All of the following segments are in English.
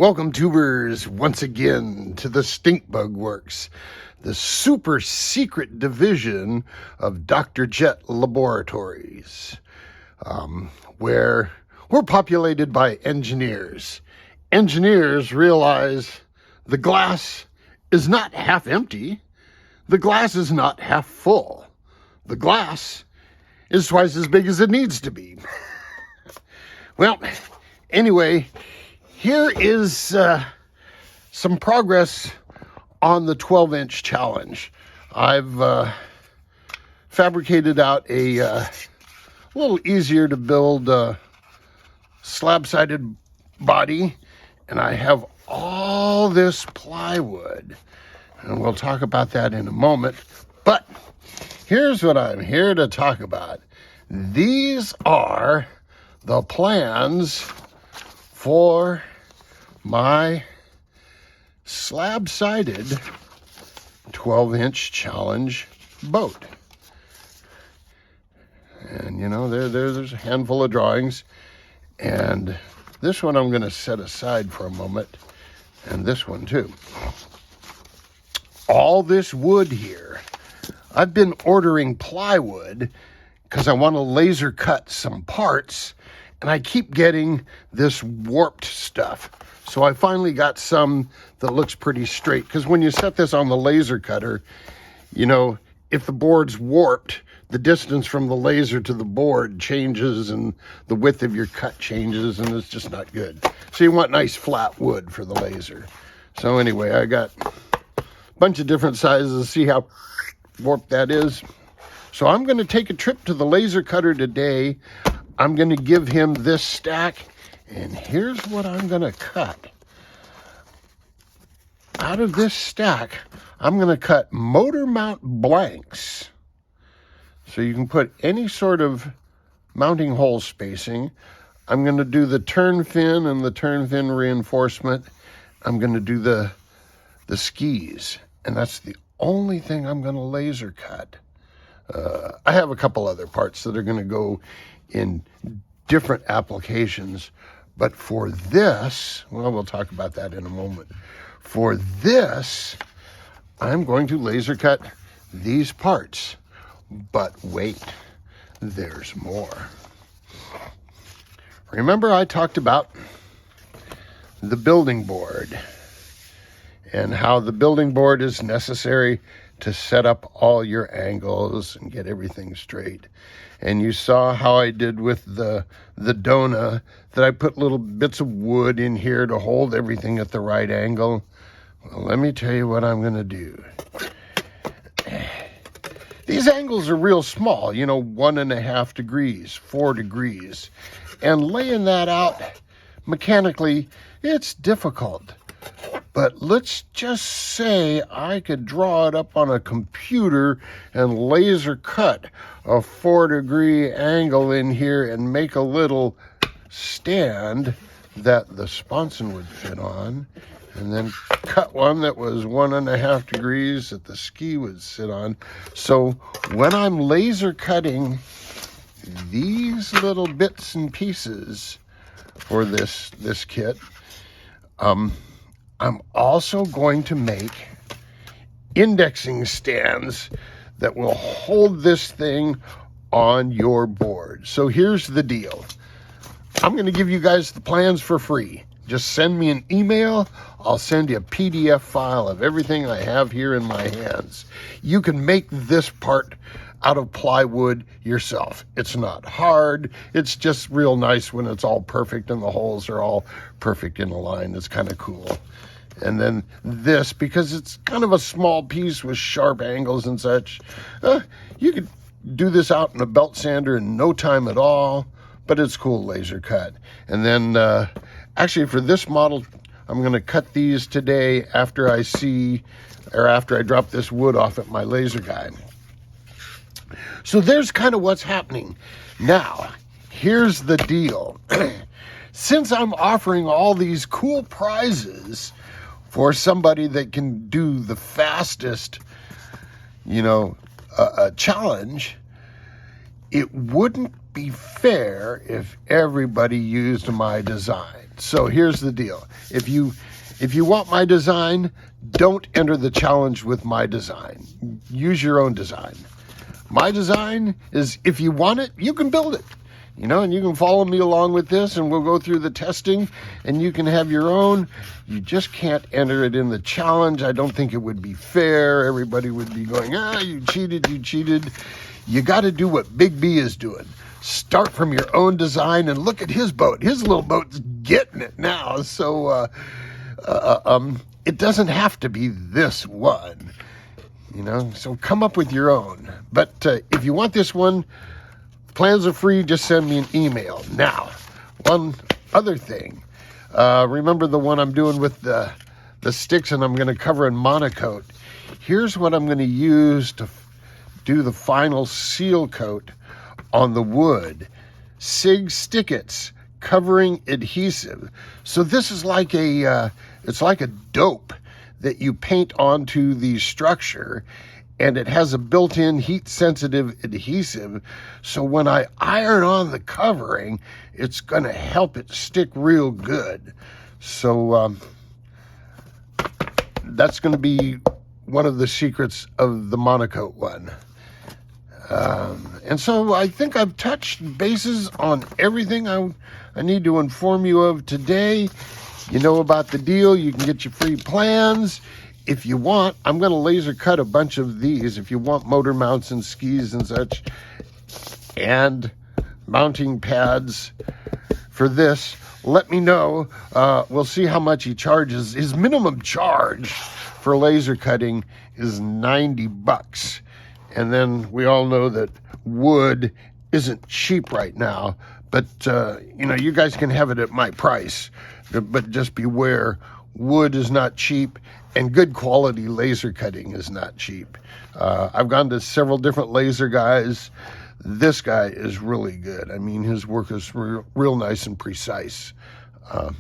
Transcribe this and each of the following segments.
Welcome, tubers, once again to the Stink Bug Works, the super secret division of Dr. Jet Laboratories, where we're populated by engineers. Engineers realize the glass is not half empty. The glass is not half full. The glass is twice as big as it needs to be. Well, anyway, here is some progress on the 12-inch challenge. I've fabricated out a little easier to build slab-sided body, and I have all this plywood, and we'll talk about that in a moment. But here's what I'm here to talk about. These are the plans for my slab-sided 12-inch challenge boat. And you know, there's a handful of drawings, and this one I'm going to set aside for a moment, and this one too. All this wood here, I've been ordering plywood because I want to laser cut some parts, and I keep getting this warped stuff. So I finally got some that looks pretty straight, because when you set this on the laser cutter, you know, if the board's warped, the distance from the laser to the board changes and the width of your cut changes, and it's just not good. So you want nice flat wood for the laser. So anyway, I got a bunch of different sizes. See how warped that is? So I'm going to take a trip to the laser cutter today. I'm going to give him this stack, and here's what I'm going to cut. Out of this stack, I'm going to cut motor mount blanks. So you can put any sort of mounting hole spacing. I'm going to do the turn fin and the turn fin reinforcement. I'm going to do the skis, and that's the only thing I'm going to laser cut. I have a couple other parts that are going to go in different applications, but for this, well, we'll talk about that in a moment. For this, I'm going to laser cut these parts. But wait, there's more. Remember I talked about the building board and how the building board is necessary to set up all your angles and get everything straight. And you saw how I did with the donut, that I put little bits of wood in here to hold everything at the right angle. Well, let me tell you what I'm going to do. These angles are real small, you know, 1.5 degrees, 4 degrees. And laying that out mechanically, it's difficult. But let's just say I could draw it up on a computer and laser cut a 4-degree angle in here and make a little stand that the sponson would fit on, and then cut one that was 1.5 degrees that the ski would sit on. So when I'm laser cutting these little bits and pieces for this kit, I'm also going to make indexing stands that will hold this thing on your board. So here's the deal. I'm going to give you guys the plans for free. Just send me an email. I'll send you a PDF file of everything I have here in my hands. You can make this part out of plywood yourself. It's not hard. It's just real nice when it's all perfect and the holes are all perfect in a line. It's kind of cool. And then this, because it's kind of a small piece with sharp angles and such, you could do this out in a belt sander in no time at all, but it's cool laser cut. And then actually for this model, I'm going to cut these today after I drop this wood off at my laser guide. So there's kind of what's happening. Now, here's the deal. Since I'm offering all these cool prizes for somebody that can do the fastest, challenge, it wouldn't be fair if everybody used my designs. So here's the deal. If you want my design, don't enter the challenge with my design. Use your own design. My design is, if you want it, you can build it. You know, and you can follow me along with this, and we'll go through the testing, and you can have your own. You just can't enter it in the challenge. I don't think it would be fair. Everybody would be going, you cheated, you cheated. You got to do what Big B is doing. Start from your own design, and look at his boat. His little boat's getting it now. So it doesn't have to be this one, you know. So come up with your own. But if you want this one, plans are free. Just send me an email. Now, one other thing. Remember the one I'm doing with the sticks, and I'm going to cover in monocoat. Here's what I'm going to use to do the final seal coat on the wood. Sig Stickets covering adhesive. So this is like it's like a dope that you paint onto the structure, and it has a built-in heat-sensitive adhesive. So when I iron on the covering, it's going to help it stick real good. So that's going to be one of the secrets of the monocoat one. And so I think I've touched bases on everything I need to inform you of today. You know about the deal. You can get your free plans. If you want, I'm going to laser cut a bunch of these. If you want motor mounts and skis and such, and mounting pads for this, let me know. We'll see how much he charges. His minimum charge for laser cutting is $90. And then we all know that wood isn't cheap right now, but you know, you guys can have it at my price. But just beware, wood is not cheap, and good quality laser cutting is not cheap. I've gone to several different laser guys. This guy is really good. I mean, his work is real nice and precise.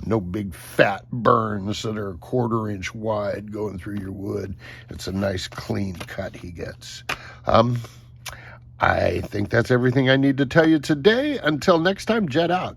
No big fat burns that are 1/4 inch wide going through your wood. It's a nice clean cut he gets. I think that's everything I need to tell you today. Until next time, jet out.